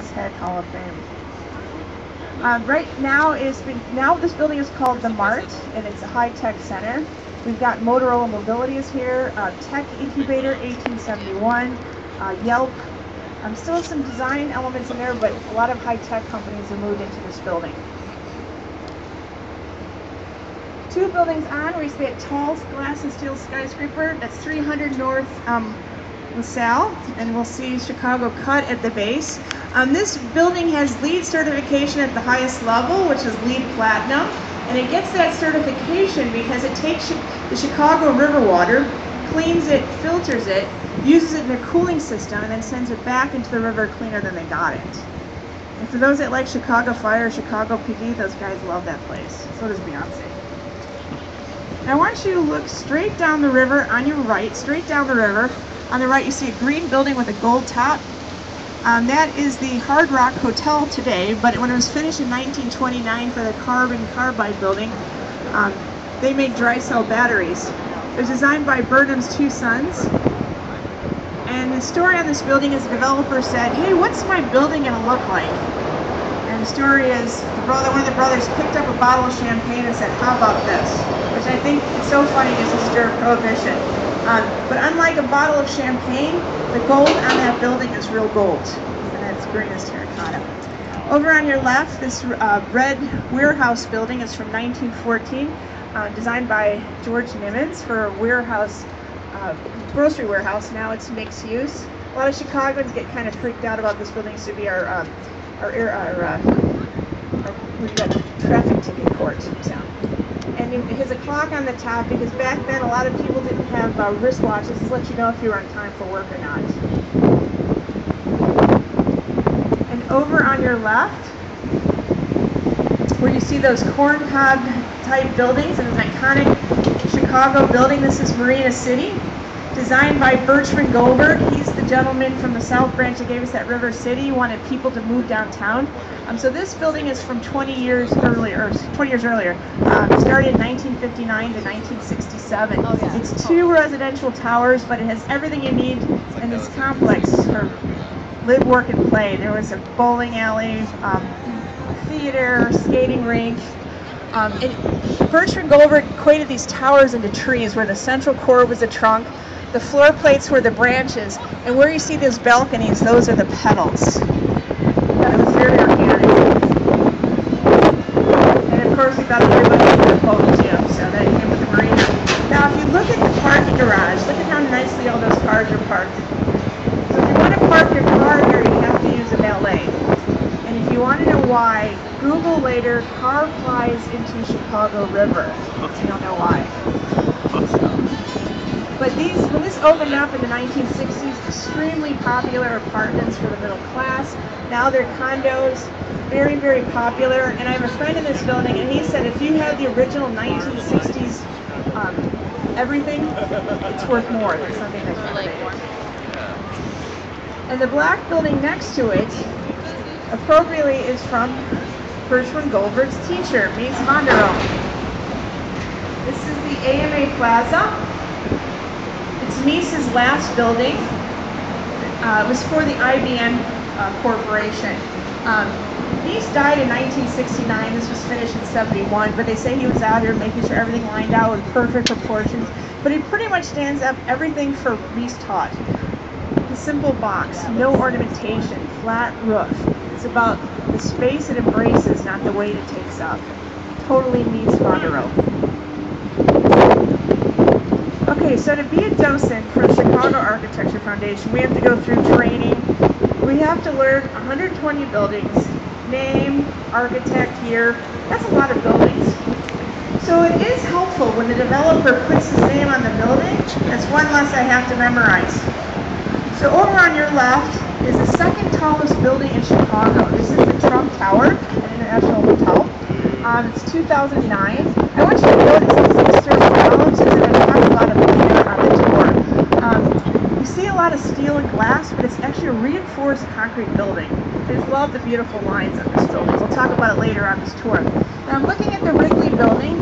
Head Hall of Fame. Right now, this building is called the Mart, and it's a high-tech center. We've got Motorola Mobility is here, Tech Incubator 1871, Yelp. Still some design elements in there, but a lot of high-tech companies have moved into this building. Two buildings on, we see a tall glass and steel skyscraper. That's 300 North LaSalle, and we'll see Chicago Cut at the base. This building has LEED certification at the highest level, which is LEED Platinum, and it gets that certification because it takes the Chicago River water, cleans it, filters it, uses it in their cooling system, and then sends it back into the river cleaner than they got it. And for those that like Chicago Fire, Chicago PD, those guys love that place. So does Beyonce. Now I want you to look straight down the river on your right, straight down the river. On the right you see a green building with a gold top. That is the Hard Rock Hotel today, but when it was finished in 1929 for the carbon carbide building, they made dry cell batteries. It was designed by Burnham's two sons. And the story on this building is the developer said, "Hey, what's my building going to look like?" And the story is one of the brothers picked up a bottle of champagne and said, "How about this?" Which I think is so funny because it's during Prohibition. But unlike a bottle of champagne, the gold on that building is real gold. And that's green as terracotta. Over on your left, this red warehouse building is from 1914, designed by George Nimitz for a warehouse, grocery warehouse. Now it's mixed use. A lot of Chicagoans get kind of freaked out about this building. It used to be our we've got traffic ticket court in town. And it has a clock on the top because back then a lot of people didn't have wristwatches to let you know if you were on time for work or not. And over on your left, where you see those corncob type buildings, and an iconic Chicago building, this is Marina City, designed by Bertrand Goldberg. He's the gentleman from the South Branch that gave us that River City. He wanted people to move downtown. So this building is from 20 years earlier. It started in 1959 to 1967. Oh, yeah. It's two residential towers, but it has everything you need in this complex for live, work, and play. There was a bowling alley, theater, skating rink. Bertrand Goldberg equated these towers into trees where the central core was the trunk, the floor plates were the branches, and where you see those balconies, those are the petals. That was very organic. And of course, we got everybody in the boat too, so that came with the marina. Now, if you look at the parking garage, look at how nicely all those cars are parked. So if you want to park your car here, you have to use a valet. And if you want to know why, Google later, car flies into Chicago River. You don't know why. But when this opened up in the 1960s, extremely popular apartments for the middle class. Now they're condos, very, very popular. And I have a friend in this building, and he said if you have the original 1960s everything, it's worth more than something that's renovated. And the black building next to it, appropriately, is from Bertrand Goldberg's teacher, Mies van der Rohe. This is the AMA Plaza. It's Mies's last building. It was for the IBM Corporation. Mies died in 1969. This was finished in 71, but they say he was out here making sure everything lined out with perfect proportions. But it pretty much stands up everything for Mies taught. The simple box, no ornamentation, flat roof. It's about the space it embraces, not the weight it takes up. Totally Mies van der Rohe. Okay, so to be a docent for the Chicago Architecture Foundation, we have to go through training. We have to learn 120 buildings, name, architect, year. That's a lot of buildings. So it is helpful when the developer puts his name on the building. That's one less I have to memorize. So over on your left is the second tallest building in Chicago. This is the Trump Tower, an international hotel. It's 2009. I want you to notice these external columns because I talked about them earlier on the tour. You see a lot of steel and glass, but it's actually a reinforced concrete building. I just love the beautiful lines of this building. We'll talk about it later on this tour. Now I'm looking at the Wrigley building.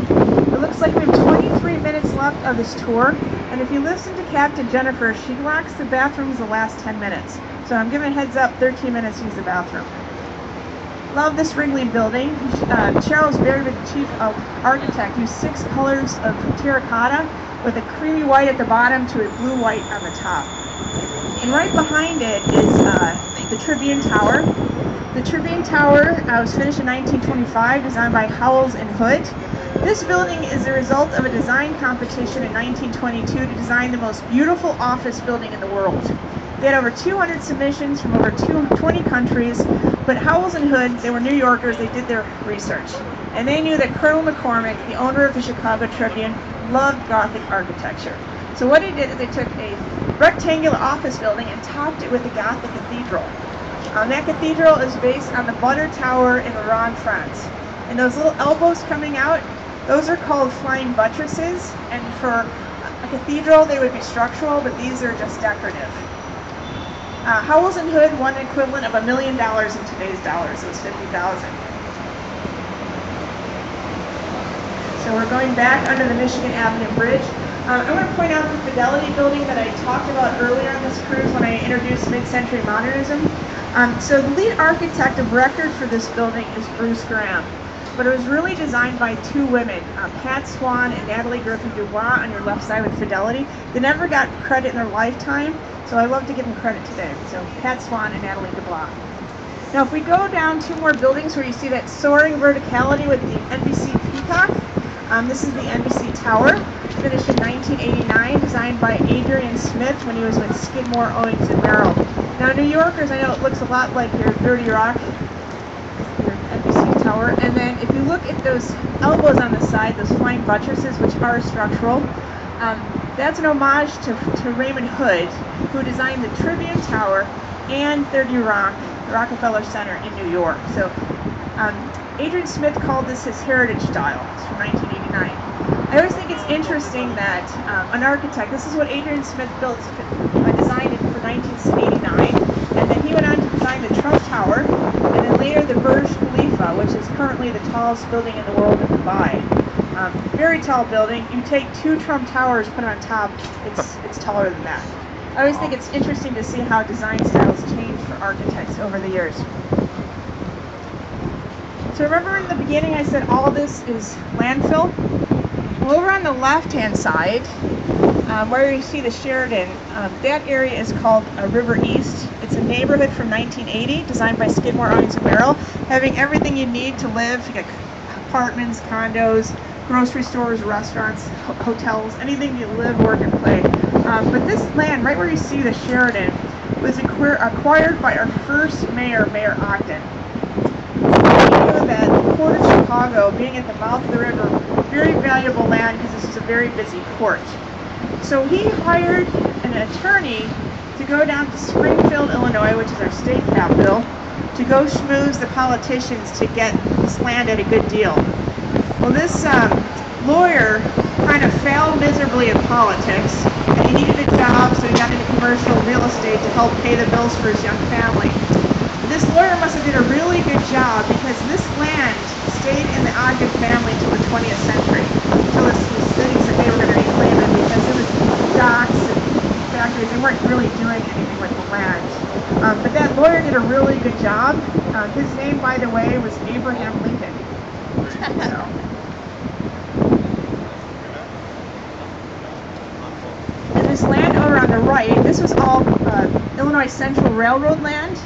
It looks like we have 23 minutes left of this tour, and if you listen to Captain Jennifer, she locks the bathrooms the last 10 minutes. So I'm giving a heads up, 13 minutes to use the bathroom. Love this Wrigley building. Charles Berry, the chief architect, used 6 colors of terracotta with a creamy white at the bottom to a blue white on the top. And right behind it is the Tribune Tower. The Tribune Tower was finished in 1925, designed by Howells and Hood. This building is the result of a design competition in 1922 to design the most beautiful office building in the world. They had over 200 submissions from over 20 countries, but Howells and Hood, they were New Yorkers, they did their research. And they knew that Colonel McCormick, the owner of the Chicago Tribune, loved Gothic architecture. So what he did is they took a rectangular office building and topped it with a Gothic cathedral. That cathedral is based on the Butter Tower in Rouen, France. And those little elbows coming out, those are called flying buttresses, and for a cathedral they would be structural, but these are just decorative. Howells and Hood won an equivalent of $1 million in today's dollars. It was $50,000. So we're going back under the Michigan Avenue Bridge. I want to point out the Fidelity building that I talked about earlier on this cruise when I introduced mid-century modernism. So the lead architect of record for this building is Bruce Graham. But it was really designed by 2 women, Pat Swan and Natalie Griffin Dubois on your left side with Fidelity. They never got credit in their lifetime, so I love to give them credit today. So Pat Swan and Natalie Dubois. Now if we go down 2 more buildings where you see that soaring verticality with the NBC Peacock, this is the NBC Tower, finished in 1989, designed by Adrian Smith when he was with Skidmore, Owings & Merrill. Now New Yorkers, I know it looks a lot like your 30 Rock, your NBC Tower, and then if you look at those elbows on the side, those flying buttresses, which are structural, that's an homage to Raymond Hood, who designed the Tribune Tower and 30 Rock, the Rockefeller Center in New York. So Adrian Smith called this his heritage style. It's from 1989. I always think it's interesting that an architect, this is what Adrian Smith built, designed it for 1989, and then he went on to design the Trump Tower, and then later the Burj Khalifa, which is currently the tallest building in the world in Dubai. Very tall building. You take 2 Trump Towers, put them on top, it's taller than that. I always think it's interesting to see how design styles change for architects over the years. So remember in the beginning I said all this is landfill? Well, over on the left-hand side, where you see the Sheridan, that area is called River East. It's a neighborhood from 1980, designed by Skidmore, Owings & Merrill, having everything you need to live. You got apartments, condos, grocery stores, restaurants, hotels, anything you live, work, and play. But this land, right where you see the Sheridan, was acquired by our first mayor, Mayor Ogden. He knew that the Port of Chicago, being at the mouth of the river, very valuable land because this is a very busy port. So he hired an attorney to go down to Springfield, Illinois, which is our state capital, to go schmooze the politicians to get this land at a good deal. Well, this lawyer kind of failed miserably in politics, and he needed a job, so he got into commercial real estate to help pay the bills for his young family. This lawyer must have did a really good job because this land stayed in the Ogden family until the 20th century, until the cities that they were going to reclaim it, because it was docks and factories. They weren't really doing anything with the land. But that lawyer did a really good job. His name, by the way, was Abraham Lincoln. So. And this land over on the right, this was all Illinois Central Railroad land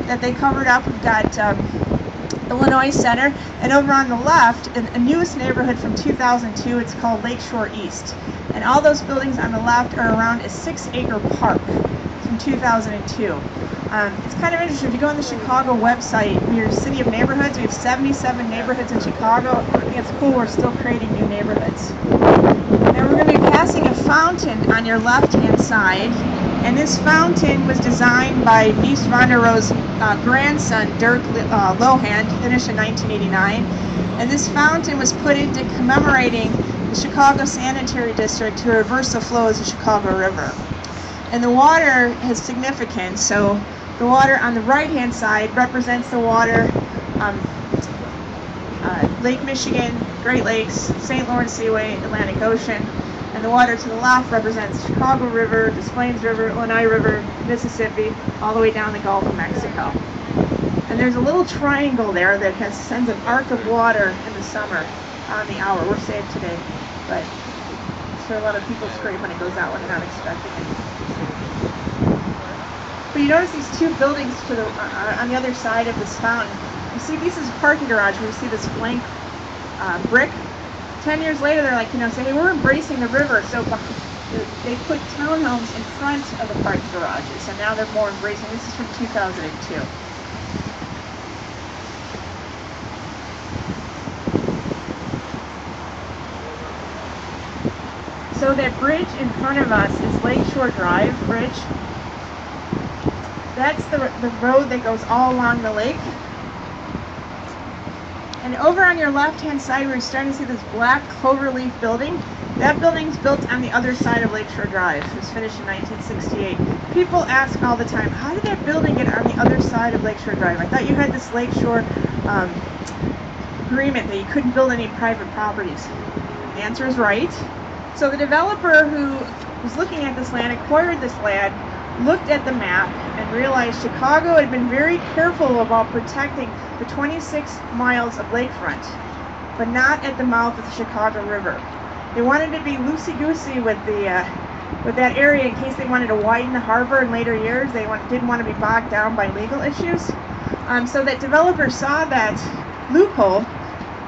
that they covered up. We've got Illinois Center, and over on the left, a newest neighborhood from 2002, it's called Lakeshore East. And all those buildings on the left are around a 6-acre park from 2002. It's kind of interesting, if you go on the Chicago website, your City of Neighborhoods, we have 77 neighborhoods in Chicago. I think it's cool we're still creating new neighborhoods. Now we're going to be passing a fountain on your left-hand side, and this fountain was designed by Mies van der Rohe's grandson, Dirk Lohan, finished in 1989. And this fountain was put into commemorating the Chicago Sanitary District to reverse the flow of the Chicago River. And the water has significance, so the water on the right-hand side represents the water Lake Michigan, Great Lakes, St. Lawrence Seaway, Atlantic Ocean, and the water to the left represents Chicago River, Des Plaines River, Illinois River, Mississippi, all the way down the Gulf of Mexico. And there's a little triangle there that sends an arc of water in the summer on the hour. We're safe today, but I'm sure a lot of people scream when it goes out when they're not expecting it. But you notice these two buildings to the, on the other side of this fountain. You see, this is a parking garage where you see this blank brick. 10 years later, they're like, say, hey, we're embracing the river. So they put townhomes in front of the parking garages. So now they're more embracing. This is from 2002. So that bridge in front of us is Lakeshore Drive Bridge. That's the road that goes all along the lake. And over on your left-hand side, we're starting to see this black cloverleaf building. That building's built on the other side of Lakeshore Drive. It was finished in 1968. People ask all the time, how did that building get on the other side of Lakeshore Drive? I thought you had this Lakeshore agreement that you couldn't build any private properties. The answer is right. So the developer who was looking at this land, acquired this land, looked at the map and realized Chicago had been very careful about protecting the 26 miles of lakefront, but not at the mouth of the Chicago River. They wanted to be loosey-goosey with that area in case they wanted to widen the harbor in later years. They didn't want to be bogged down by legal issues. So that developer saw that loophole,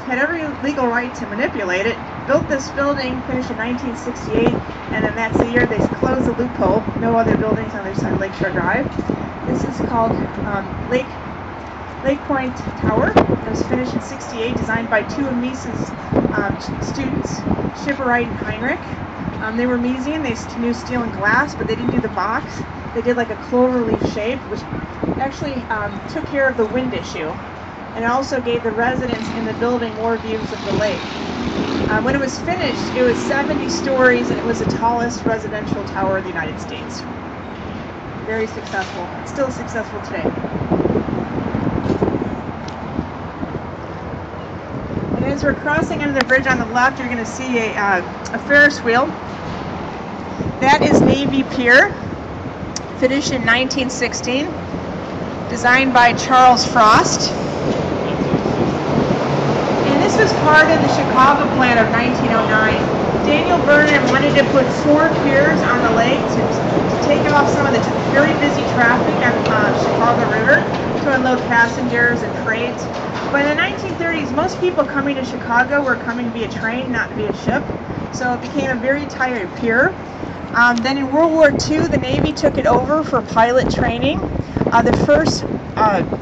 had every legal right to manipulate it, built this building, finished in 1968, and then that's the year they closed the loophole. No other buildings on the other side of Lakeshore Drive. This is called Lake Point Tower. It was finished in 68, designed by two of Mises' students, Schipperite and Heinrich. They were Misesian, they knew steel and glass, but they didn't do the box. They did like a cloverleaf shape, which actually took care of the wind issue. And it also gave the residents in the building more views of the lake. When it was finished, it was 70 stories, and it was the tallest residential tower in the United States. Very successful. It's still successful today. And as we're crossing under the bridge on the left, you're going to see a Ferris wheel. That is Navy Pier, finished in 1916, designed by Charles Frost. This was part of the Chicago plan of 1909. Daniel Burnham wanted to put 4 piers on the lake to take off some of the very busy traffic on the Chicago River to unload passengers and freight. But in the 1930s, most people coming to Chicago were coming via train, not via ship. So it became a very tired pier. Then in World War II, the Navy took it over for pilot training. The first,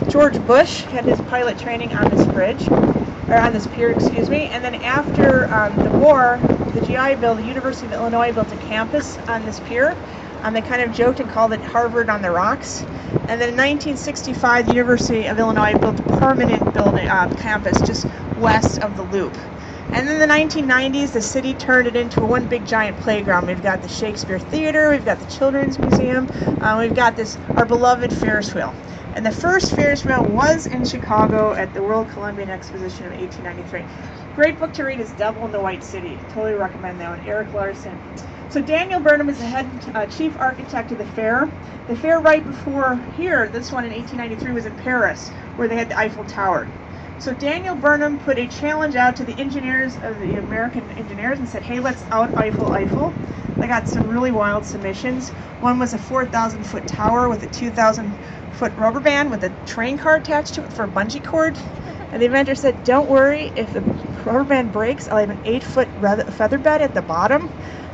George Bush had his pilot training on this bridge. Or on this pier, excuse me, and then after the war, the GI Bill, the University of Illinois built a campus on this pier. They kind of joked and called it Harvard on the rocks. And then in 1965, the University of Illinois built a permanent building campus just west of the loop. And then in the 1990s, the city turned it into one big giant playground. We've got the Shakespeare Theater, we've got the Children's Museum, we've got our beloved Ferris wheel. And the first Ferris wheel was in Chicago at the World Columbian Exposition of 1893. Great book to read is Devil in the White City. Totally recommend that one. Eric Larson. So Daniel Burnham is the head chief architect of the fair. The fair right before here, this one in 1893, was in Paris, where they had the Eiffel Tower. So Daniel Burnham put a challenge out to the engineers of the American engineers and said, hey, let's out Eiffel. They got some really wild submissions. One was a 4,000-foot tower with a 2,000-foot rubber band with a train car attached to it for a bungee cord. And the inventor said, don't worry, if the rubber band breaks, I'll have an 8-foot feather bed at the bottom.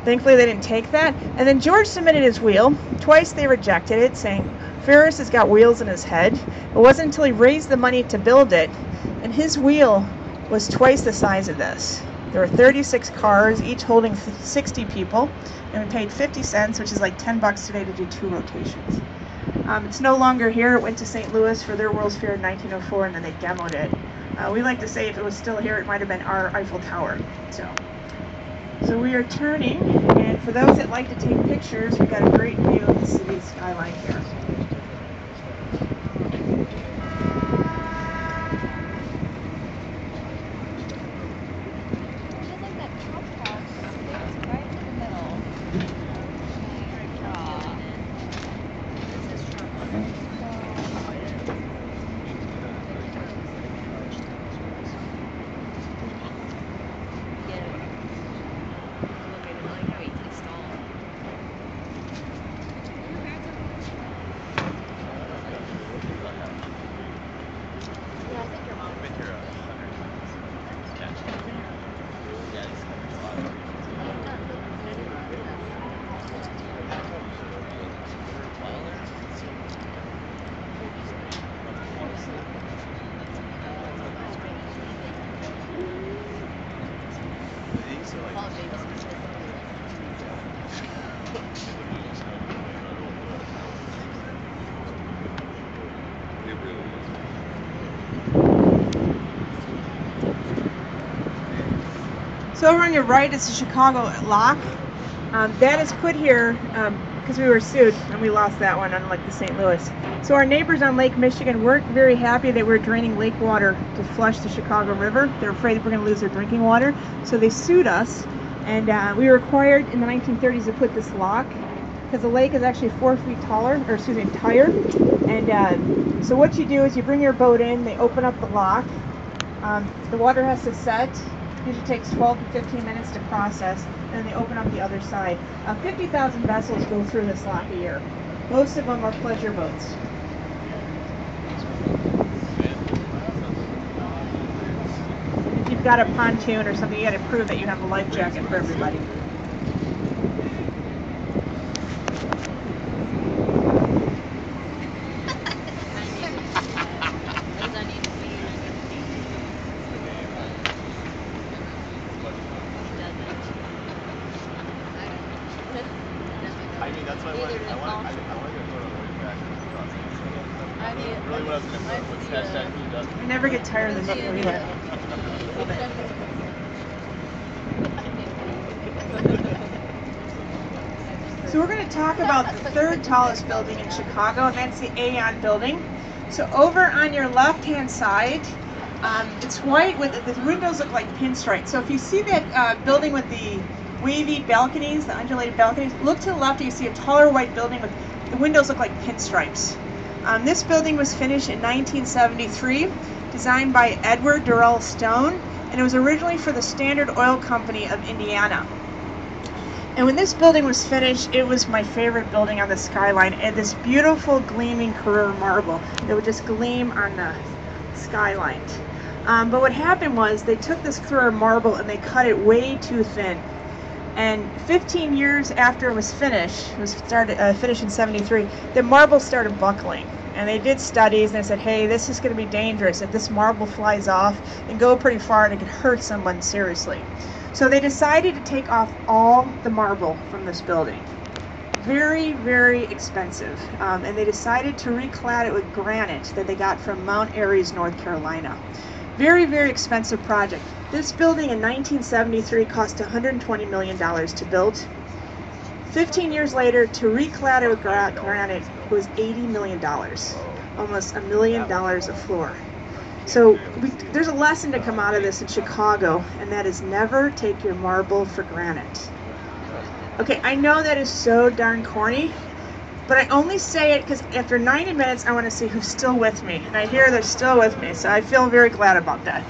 Thankfully, they didn't take that. And then George submitted his wheel. Twice they rejected it, saying, Ferris has got wheels in his head. It wasn't until he raised the money to build it, and his wheel was twice the size of this. There were 36 cars, each holding 60 people, and we paid 50 cents, which is like $10 today to do 2 rotations. It's no longer here. It went to St. Louis for their World's Fair in 1904, and then they demoed it. We like to say if it was still here, it might have been our Eiffel Tower. So we are turning, and for those that like to take pictures, we've got a great view of the city skyline here. So over on your right is the Chicago lock. That is put here because we were sued and we lost that one, unlike the St. Louis. So our neighbors on Lake Michigan weren't very happy that we were draining lake water to flush the Chicago River. They're afraid that we're going to lose their drinking water. So they sued us, and we were required in the 1930s to put this lock because the lake is actually 4 feet taller, or excuse me, higher. And so what you do is you bring your boat in, they open up the lock. The water has to set. Usually takes 12 to 15 minutes to process, and they open up the other side. 50,000 vessels go through this lock a year. Most of them are pleasure boats. If you've got a pontoon or something, you got to prove that you have a life jacket for everybody. I mean, that's why I want to get photo of the way back. Really what I was going to put. What's hashtag who does it? I never get tired of this show either. So we're going to talk about the third tallest building in Chicago, and that's the Aon building. So over on your left-hand side, it's white with the windows look like pinstripes. So if you see that building with the wavy balconies, the undulated balconies, look to the left, you see a taller white building with the windows look like pinstripes. This building was finished in 1973, designed by Edward Durrell Stone, and it was originally for the Standard Oil Company of Indiana. And when this building was finished, it was my favorite building on the skyline. It had this beautiful gleaming Carrara marble that would just gleam on the skyline. But what happened was they took this Carrara marble and they cut it way too thin. And 15 years after it was finished, finished in 73, the marble started buckling. And they did studies and they said, hey, this is going to be dangerous. If this marble flies off and go pretty far, it could hurt someone seriously. So they decided to take off all the marble from this building. Very, very expensive. And they decided to reclad it with granite that they got from Mount Airy, North Carolina. Very, very expensive project. This building in 1973 cost $120 million to build. 15 years later, to reclad it with granite was $80 million. Almost $1 million a floor. So there's a lesson to come out of this in Chicago, and that is never take your marble for granted. Okay, I know that is so darn corny, but I only say it because after 90 minutes, I want to see who's still with me. And I hear they're still with me, so I feel very glad about that.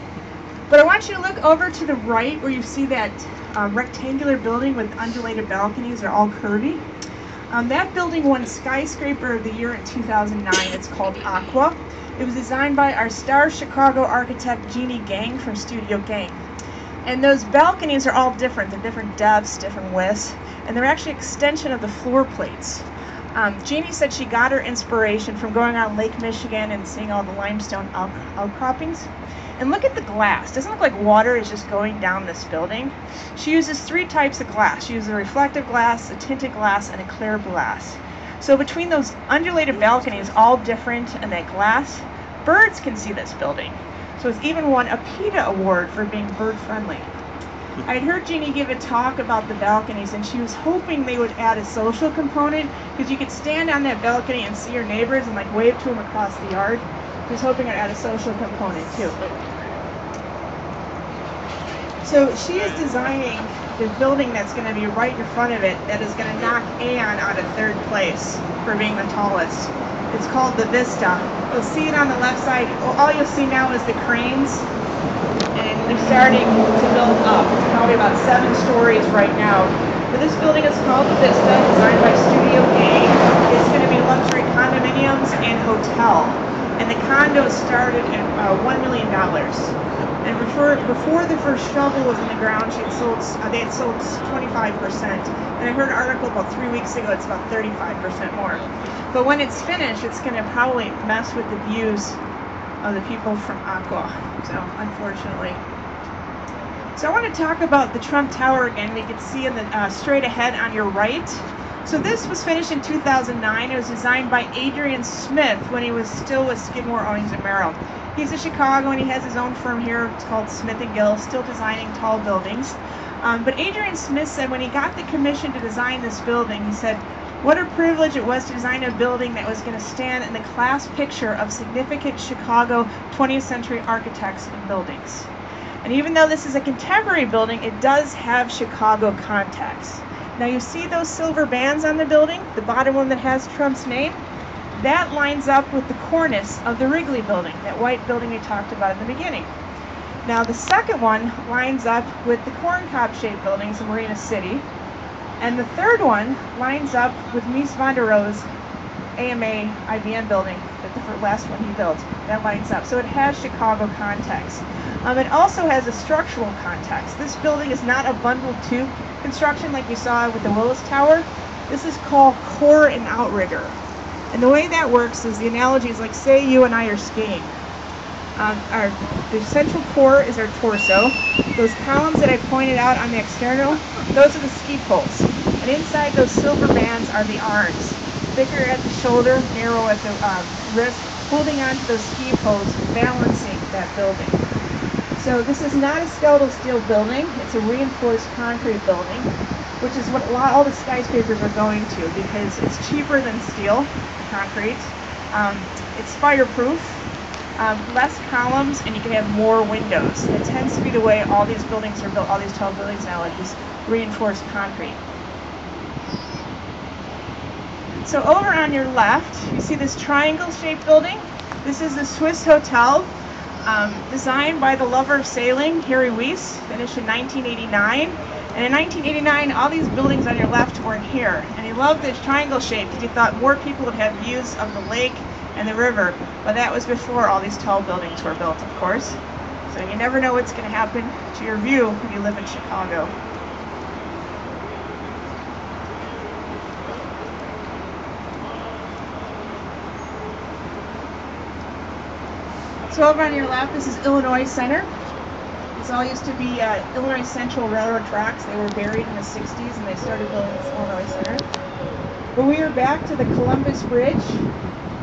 But I want you to look over to the right where you see that rectangular building with undulated balconies. They're all curvy. That building won Skyscraper of the Year in 2009. It's called Aqua. It was designed by our star Chicago architect Jeannie Gang from Studio Gang. And those balconies are all different. They're different depths, different widths, and they're actually extension of the floor plates. Jeannie said she got her inspiration from going on Lake Michigan and seeing all the limestone outcroppings. And look at the glass. Doesn't look like water is just going down this building. She uses 3 types of glass. She uses a reflective glass, a tinted glass, and a clear glass. So between those undulated balconies, all different, and that glass, birds can see this building. So it's even won a PETA award for being bird friendly. I'd heard Jeannie give a talk about the balconies, and she was hoping they would add a social component, because you could stand on that balcony and see your neighbors and like wave to them across the yard. She was hoping it would add a social component too. So she is designing the building that's going to be right in front of it that is going to knock Aon out of 3rd place for being the tallest. It's called the Vista. You'll see it on the left side. All you'll see now is the cranes, and they're starting to build up. It's probably about 7 stories right now. But this building is called the Vista, designed by Studio Gang. It's going to be luxury condominiums and hotel. And the condos started at $1 million. And before the first shovel was in the ground, they had sold 25%. And I heard an article about 3 weeks ago, it's about 35% more. But when it's finished, it's going to probably mess with the views of the people from Aqua. So, unfortunately. So I want to talk about the Trump Tower again. We can see in the straight ahead on your right. So this was finished in 2009. It was designed by Adrian Smith when he was still with Skidmore, Owings & Merrill. He's in Chicago and he has his own firm here. It's called Smith & Gill, still designing tall buildings. But Adrian Smith said when he got the commission to design this building, he said, what a privilege it was to design a building that was going to stand in the class picture of significant Chicago 20th century architects and buildings. And even though this is a contemporary building, it does have Chicago context. Now you see those silver bands on the building, the bottom one that has Trump's name? That lines up with the cornice of the Wrigley building, that white building we talked about in the beginning. Now the second one lines up with the corncob-shaped buildings in Marina City. And the third one lines up with Mies van der Rohe's AMA IBM building, that the last one he built. That lines up. So it has Chicago context. It also has a structural context. This building is not a bundled tube construction like we saw with the Willis Tower. This is called core and outrigger. And the way that works is the analogy is like, say you and I are skiing. The central core is our torso. Those columns that I pointed out on the external, those are the ski poles. And inside those silver bands are the arms. Thicker at the shoulder, narrow at the wrist, holding onto those ski poles, balancing that building. So this is not a skeletal steel building, it's a reinforced concrete building, which is what all the skyscrapers are going to because it's cheaper than steel, concrete. It's fireproof. Less columns, and you can have more windows. It tends to be the way all these buildings are built, all these tall buildings now, like this reinforced concrete. So over on your left, you see this triangle-shaped building. This is the Swiss Hotel, designed by the lover of sailing, Harry Weiss, finished in 1989. And in 1989, all these buildings on your left weren't here. And he loved this triangle shape because he thought more people would have views of the lake and the river, but that was before all these tall buildings were built, of course. So you never know what's going to happen to your view when you live in Chicago. So over on your left, this is Illinois Center. This all used to be Illinois Central Railroad tracks. They were buried in the 60s and they started building this Illinois Center. But we are back to the Columbus Bridge,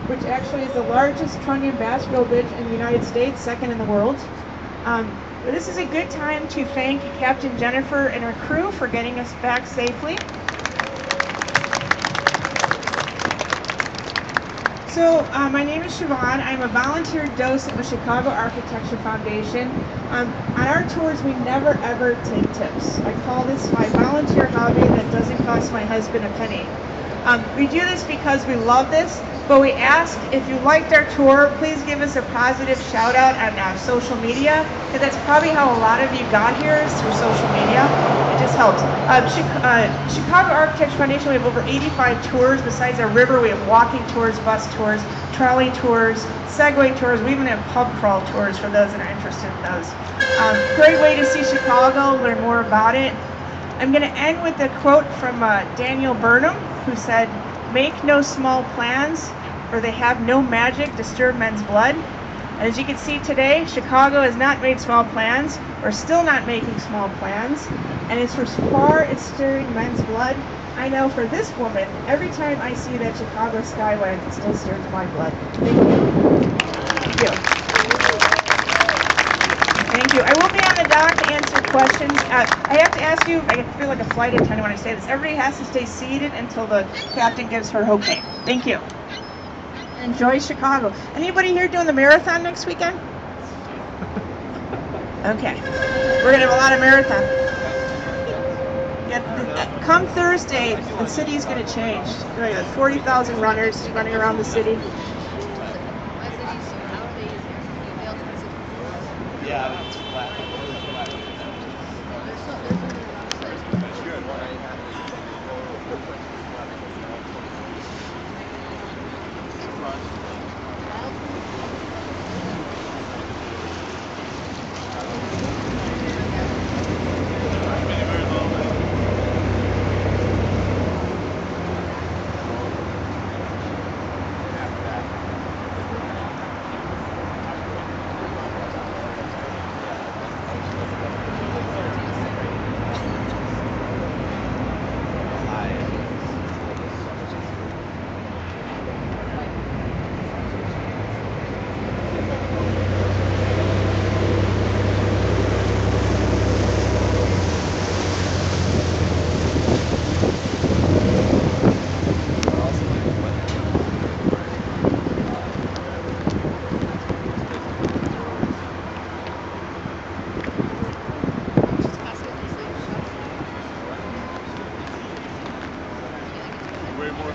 which actually is the largest trunnion basketball bridge in the United States, second in the world. But this is a good time to thank Captain Jennifer and her crew for getting us back safely. So my name is Siobhan. I'm a volunteer docent with Chicago Architecture Foundation. On our tours, we never ever take tips. I call this my volunteer hobby that doesn't cost my husband a penny. We do this because we love this, but we ask if you liked our tour, please give us a positive shout out on social media, because that's probably how a lot of you got here, is through social media. It just helps. Chicago Architecture Foundation, we have over 85 tours. Besides our river, we have walking tours, bus tours, trolley tours, Segway tours. We even have pub crawl tours for those that are interested in those. Great way to see Chicago, learn more about it. I'm going to end with a quote from Daniel Burnham, who said, "Make no small plans, for they have no magic, disturb men's blood." And as you can see today, Chicago has not made small plans, or still not making small plans, and as far as stirring men's blood, I know for this woman, every time I see that Chicago skyline, it still stirs my blood. Thank you. Thank you. Thank you. I will be on the dock to answer questions. I have to ask you, I feel like a flight attendant when I say this, everybody has to stay seated until the captain gives her okay. Thank you. Enjoy Chicago. Anybody here doing the marathon next weekend? Okay. We're going to have a lot of marathon. Come Thursday, the city's going to change. There are 40,000 runners running around the city. Yeah, it's flat.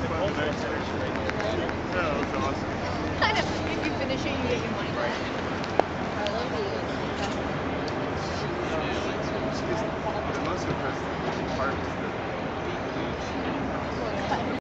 Yeah, that was awesome. Kind of. If you finish it, you get your money back.